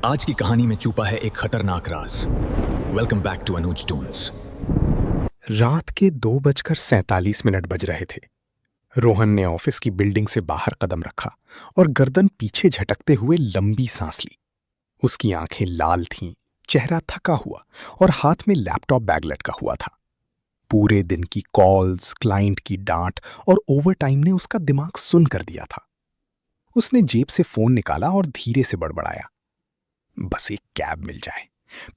आज की कहानी में छुपा है एक खतरनाक राज। Welcome back to Anuj toons. रात के 2:47 बज रहे थे। रोहन ने ऑफिस की बिल्डिंग से बाहर कदम रखा और गर्दन पीछे झटकते हुए लंबी सांस ली। उसकी आंखें लाल थीं, चेहरा थका हुआ और हाथ में लैपटॉप बैग लटका हुआ था। पूरे दिन की कॉल्स, क्लाइंट की डांट और ओवरटाइम ने उसका दिमाग सुन कर दिया था। उसने जेब से फोन निकाला और धीरे से बड़बड़ाया, बस एक कैब मिल जाए,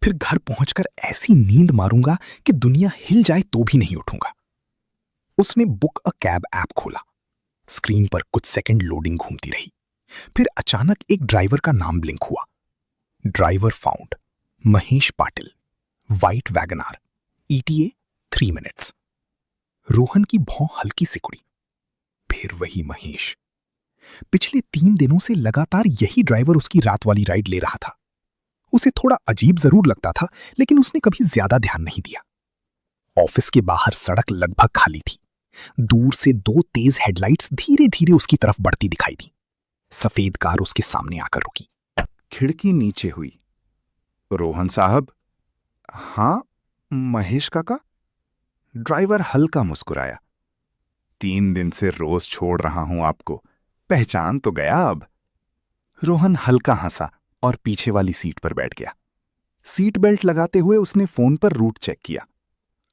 फिर घर पहुंचकर ऐसी नींद मारूंगा कि दुनिया हिल जाए तो भी नहीं उठूंगा। उसने बुक अ कैब ऐप खोला। स्क्रीन पर कुछ सेकंड लोडिंग घूमती रही, फिर अचानक एक ड्राइवर का नाम ब्लिंक हुआ। Driver found, Mahesh Patil, white WagonR, ETA 3 minutes. Rohan की भौं हल्की सिकुड़ी। फिर वही महेश। पिछले 3 दिनों से लगातार यही ड्राइवर उसकी रात वाली राइड ले रहा था। उसे थोड़ा अजीब जरूर लगता था, लेकिन उसने कभी ज्यादा ध्यान नहीं दिया। ऑफिस के बाहर सड़क लगभग खाली थी। दूर से 2 तेज हेडलाइट्स धीरे धीरे उसकी तरफ बढ़ती दिखाई दी। सफेद कार उसके सामने आकर रुकी। खिड़की नीचे हुई। रोहन साहब? हाँ, महेश काका? ड्राइवर हल्का मुस्कुराया। 3 दिन से रोज छोड़ रहा हूं आपको, पहचान तो गया अब। रोहन हल्का हंसा और पीछे वाली सीट पर बैठ गया। सीट बेल्ट लगाते हुए उसने फोन पर रूट चेक किया।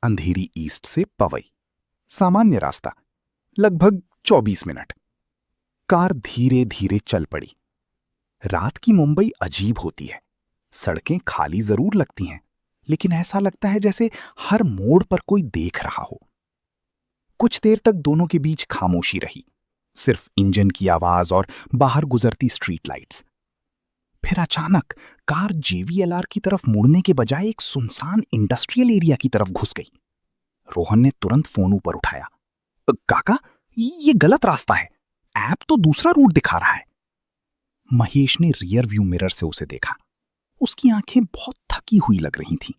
अंधेरी ईस्ट से पवई, सामान्य रास्ता, लगभग 24 मिनट। कार धीरे धीरे चल पड़ी। रात की मुंबई अजीब होती है। सड़कें खाली जरूर लगती हैं, लेकिन ऐसा लगता है जैसे हर मोड़ पर कोई देख रहा हो। कुछ देर तक दोनों के बीच खामोशी रही, सिर्फ इंजन की आवाज और बाहर गुजरती स्ट्रीट लाइट्स। फिर अचानक कार JVLR की तरफ मुड़ने के बजाय एक सुनसान इंडस्ट्रियल एरिया की तरफ घुस गई। रोहन ने तुरंत फोन ऊपर उठाया। काका, ये गलत रास्ता है, ऐप तो दूसरा रूट दिखा रहा है। महेश ने रियर व्यू मिरर से उसे देखा। उसकी आंखें बहुत थकी हुई लग रही थीं।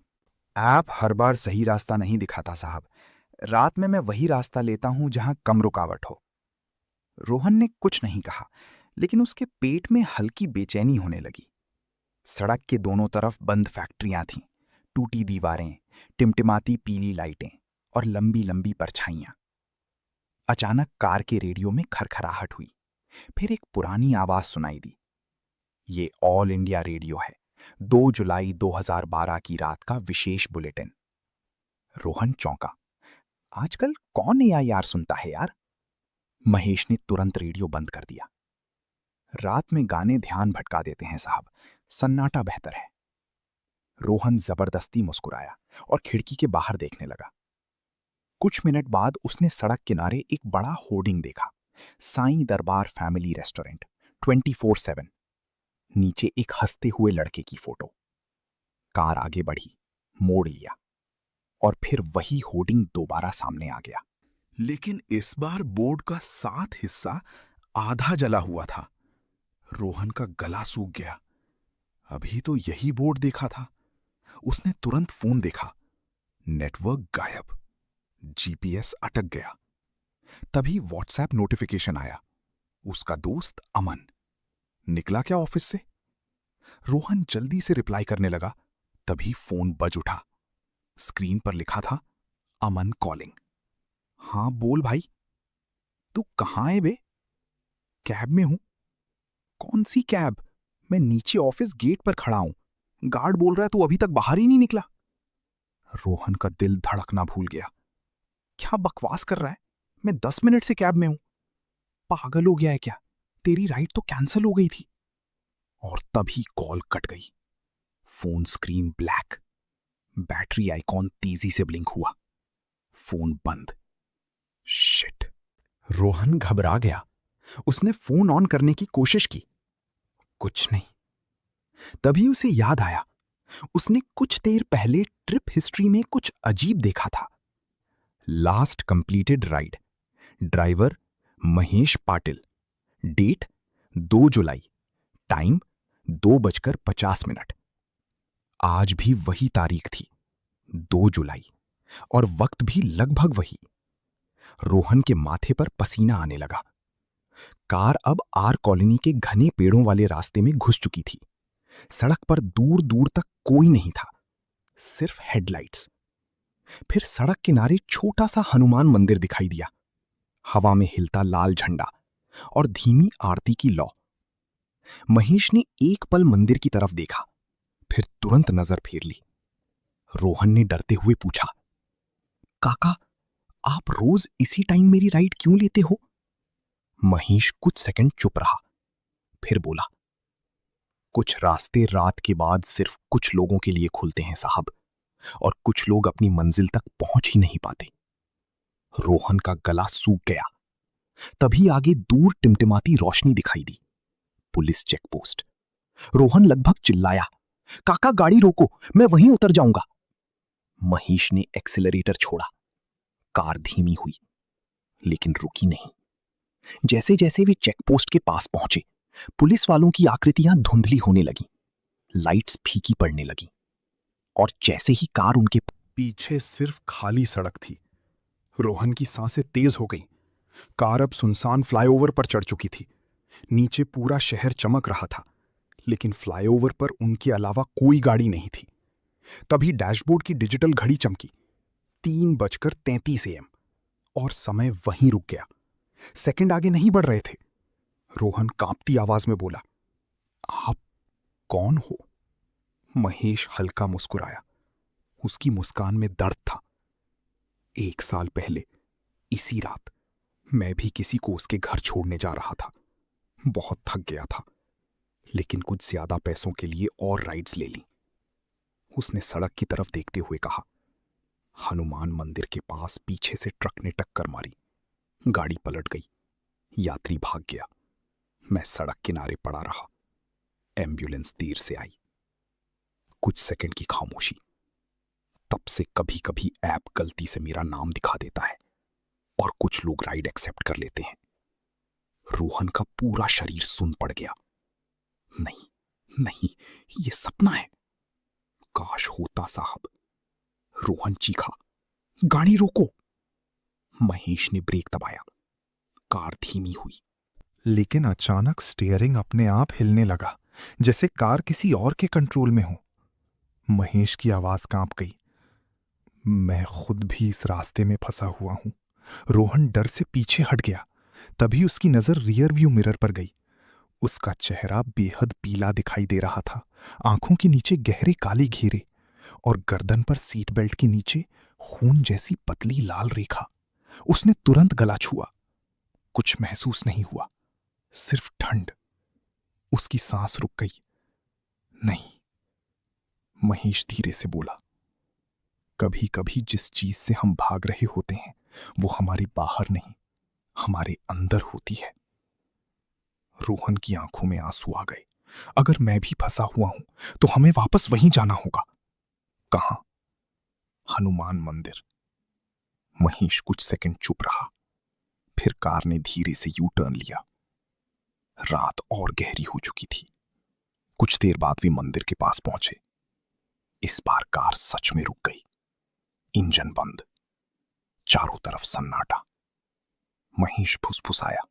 ऐप हर बार सही रास्ता नहीं दिखाता साहब। रात में मैं वही रास्ता लेता हूं जहां कम रुकावट हो। रोहन ने कुछ नहीं कहा, लेकिन उसके पेट में हल्की बेचैनी होने लगी। सड़क के दोनों तरफ बंद फैक्ट्रियां थीं, टूटी दीवारें, टिमटिमाती पीली लाइटें और लंबी लंबी परछाइयां। अचानक कार के रेडियो में खरखराहट हुई। फिर एक पुरानी आवाज सुनाई दी। ये ऑल इंडिया रेडियो है, 2 जुलाई 2012 की रात का विशेष बुलेटिन। रोहन चौंका। आजकल कौन AIR सुनता है यार? महेश ने तुरंत रेडियो बंद कर दिया। रात में गाने ध्यान भटका देते हैं साहब, सन्नाटा बेहतर है। रोहन जबरदस्ती मुस्कुराया और खिड़की के बाहर देखने लगा। कुछ मिनट बाद उसने सड़क किनारे एक बड़ा होर्डिंग देखा, साईं दरबार फैमिली रेस्टोरेंट, 24/7। नीचे एक हंसते हुए लड़के की फोटो। कार आगे बढ़ी, मोड़ लिया और फिर वही होर्डिंग दोबारा सामने आ गया। लेकिन इस बार बोर्ड का 7 हिस्सा आधा जला हुआ था। रोहन का गला सूख गया। अभी तो यही बोर्ड देखा था। उसने तुरंत फोन देखा। नेटवर्क गायब, GPS अटक गया। तभी WhatsApp नोटिफिकेशन आया। उसका दोस्त अमन। निकला क्या ऑफिस से? रोहन जल्दी से रिप्लाई करने लगा, तभी फोन बज उठा। स्क्रीन पर लिखा था, अमन कॉलिंग। हाँ बोल भाई। तू कहाँ है बे? कैब में हूं। कौन सी कैब? मैं नीचे ऑफिस गेट पर खड़ा हूं। गार्ड बोल रहा है तू अभी तक बाहर ही नहीं निकला। रोहन का दिल धड़कना भूल गया। क्या बकवास कर रहा है? मैं 10 मिनट से कैब में हूं। पागल हो गया है क्या? तेरी राइड तो कैंसिल हो गई थी। और तभी कॉल कट गई। Phone screen black. Battery icon तेजी से ब्लिंक हुआ। फोन बंद। शिट। रोहन घबरा गया। उसने फोन ऑन करने की कोशिश की, कुछ नहीं। तभी उसे याद आया, उसने कुछ देर पहले ट्रिप हिस्ट्री में कुछ अजीब देखा था। Last completed ride, driver Mahesh Patil, date 2 जुलाई, टाइम 2:50। आज भी वही तारीख थी, 2 जुलाई, और वक्त भी लगभग वही। रोहन के माथे पर पसीना आने लगा। कार अब आर कॉलोनी के घने पेड़ों वाले रास्ते में घुस चुकी थी। सड़क पर दूर दूर तक कोई नहीं था, सिर्फ हेडलाइट्स। फिर सड़क किनारे छोटा सा हनुमान मंदिर दिखाई दिया, हवा में हिलता लाल झंडा और धीमी आरती की लौ। महेश ने एक पल मंदिर की तरफ देखा, फिर तुरंत नजर फेर ली। रोहन ने डरते हुए पूछा, काका, आप रोज इसी टाइम मेरी राइड क्यों लेते हो? महेश कुछ सेकंड चुप रहा, फिर बोला, कुछ रास्ते रात के बाद सिर्फ कुछ लोगों के लिए खुलते हैं साहब, और कुछ लोग अपनी मंजिल तक पहुंच ही नहीं पाते। रोहन का गला सूख गया। तभी आगे दूर टिमटिमाती रोशनी दिखाई दी, पुलिस चेकपोस्ट। रोहन लगभग चिल्लाया, काका गाड़ी रोको, मैं वहीं उतर जाऊंगा। महेश ने एक्सीलरेटर छोड़ा। कार धीमी हुई, लेकिन रुकी नहीं। जैसे जैसे वे चेकपोस्ट के पास पहुंचे, पुलिस वालों की आकृतियां धुंधली होने लगी, लाइट्स फीकी पड़ने लगी, और जैसे ही कार उनके पीछे सिर्फ खाली सड़क थी। रोहन की सांसें तेज हो गईं। कार अब सुनसान फ्लाईओवर पर चढ़ चुकी थी। नीचे पूरा शहर चमक रहा था, लेकिन फ्लाईओवर पर उनके अलावा कोई गाड़ी नहीं थी। तभी डैशबोर्ड की डिजिटल घड़ी चमकी, 3:33 AM, और समय वहीं रुक गया। सेकंड आगे नहीं बढ़ रहे थे। रोहन कांपती आवाज में बोला, आप कौन हो? महेश हल्का मुस्कुराया। उसकी मुस्कान में दर्द था। 1 साल पहले इसी रात मैं भी किसी को उसके घर छोड़ने जा रहा था। बहुत थक गया था, लेकिन कुछ ज्यादा पैसों के लिए और राइड्स ले ली। उसने सड़क की तरफ देखते हुए कहा, हनुमान मंदिर के पास पीछे से ट्रक ने टक्कर मारी। गाड़ी पलट गई, यात्री भाग गया। मैं सड़क किनारे पड़ा रहा। एम्बुलेंस देर से आई। कुछ सेकंड की खामोशी। तब से कभी कभी ऐप गलती से मेरा नाम दिखा देता है और कुछ लोग राइड एक्सेप्ट कर लेते हैं। रोहन का पूरा शरीर सुन पड़ गया। नहीं नहीं, ये सपना है। काश होता साहब। रोहन चीखा, गाड़ी रोको। महेश ने ब्रेक दबाया। कार धीमी हुई, लेकिन अचानक स्टीयरिंग अपने आप हिलने लगा, जैसे कार किसी और के कंट्रोल में हो। महेश की आवाज कांप गई, मैं खुद भी इस रास्ते में फंसा हुआ हूं। रोहन डर से पीछे हट गया। तभी उसकी नजर रियर व्यू मिरर पर गई। उसका चेहरा बेहद पीला दिखाई दे रहा था, आंखों के नीचे गहरे काले घेरे, और गर्दन पर सीट बेल्ट के नीचे खून जैसी पतली लाल रेखा। उसने तुरंत गला छुआ। कुछ महसूस नहीं हुआ, सिर्फ ठंड। उसकी सांस रुक गई। नहीं, महेश धीरे से बोला, कभी कभी जिस चीज से हम भाग रहे होते हैं वो हमारे बाहर नहीं, हमारे अंदर होती है। रोहन की आंखों में आंसू आ गए। अगर मैं भी फंसा हुआ हूं तो हमें वापस वहीं जाना होगा। कहां? हनुमान मंदिर। महेश कुछ सेकंड चुप रहा, फिर कार ने धीरे से यू टर्न लिया। रात और गहरी हो चुकी थी। कुछ देर बाद वे मंदिर के पास पहुंचे। इस बार कार सच में रुक गई। इंजन बंद, चारों तरफ सन्नाटा। महेश फुसफुसाया,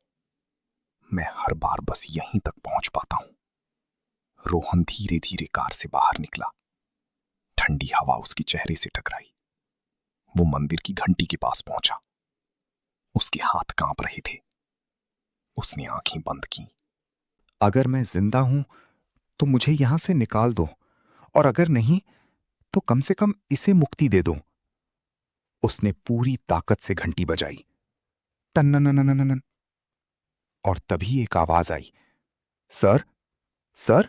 मैं हर बार बस यहीं तक पहुंच पाता हूं। रोहन धीरे धीरे कार से बाहर निकला। ठंडी हवा उसके चेहरे से टकराई। वो मंदिर की घंटी के पास पहुंचा। उसके हाथ कांप रहे थे। उसने आंखें बंद की। अगर मैं जिंदा हूं तो मुझे यहां से निकाल दो, और अगर नहीं तो कम से कम इसे मुक्ति दे दो। उसने पूरी ताकत से घंटी बजाई, टन्ननननननन। और तभी एक आवाज आई, सर, सर,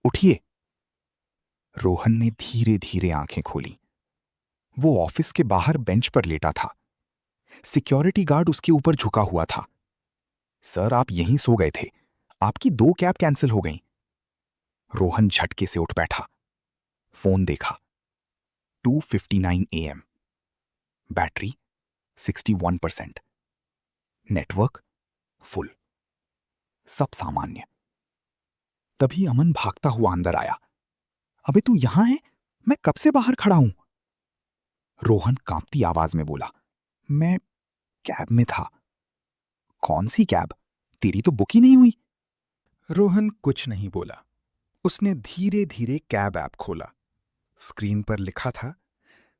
उठिए। रोहन ने धीरे धीरे आंखें खोली। वो ऑफिस के बाहर बेंच पर लेटा था। सिक्योरिटी गार्ड उसके ऊपर झुका हुआ था। सर, आप यहीं सो गए थे, आपकी 2 कैब कैंसिल हो गईं। रोहन झटके से उठ बैठा, फोन देखा। 2:59 AM। बैटरी 61%। Network full. सब सामान्य। तभी अमन भागता हुआ अंदर आया। अबे तू यहां है? मैं कब से बाहर खड़ा हूं। रोहन कांपती आवाज में बोला, मैं कैब में था। कौन सी कैब? तेरी तो बुक ही नहीं हुई। रोहन कुछ नहीं बोला। उसने धीरे धीरे कैब ऐप खोला। स्क्रीन पर लिखा था,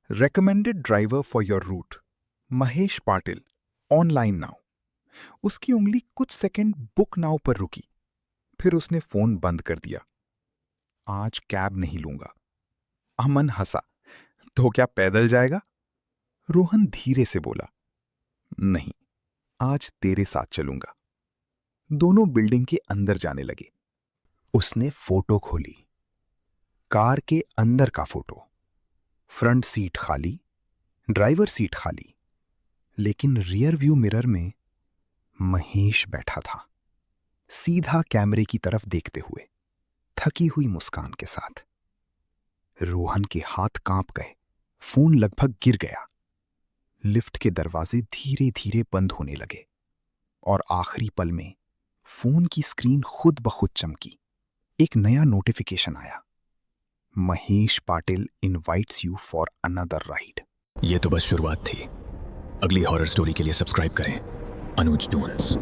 recommended driver for your route, Mahesh Patil, online now. उसकी उंगली कुछ सेकंड बुक नाउ पर रुकी, फिर उसने फोन बंद कर दिया। आज कैब नहीं लूंगा। अमन हंसा। तो क्या पैदल जाएगा? रोहन धीरे से बोला, नहीं, आज तेरे साथ चलूंगा। दोनों बिल्डिंग के अंदर जाने लगे। उसने फोटो खोली। कार के अंदर का फोटो। फ्रंट सीट खाली, ड्राइवर सीट खाली, लेकिन रियर व्यू मिरर में महेश बैठा था, सीधा कैमरे की तरफ देखते हुए, थकी हुई मुस्कान के साथ। रोहन के हाथ कांप गए, फोन लगभग गिर गया। लिफ्ट के दरवाजे धीरे धीरे बंद होने लगे और आखिरी पल में फोन की स्क्रीन खुद ब खुद चमकी। एक नया नोटिफिकेशन आया, Mahesh Patil invites you for another ride. ये तो बस शुरुआत थी। अगली हॉरर स्टोरी के लिए सब्सक्राइब करें अनुज टून्स।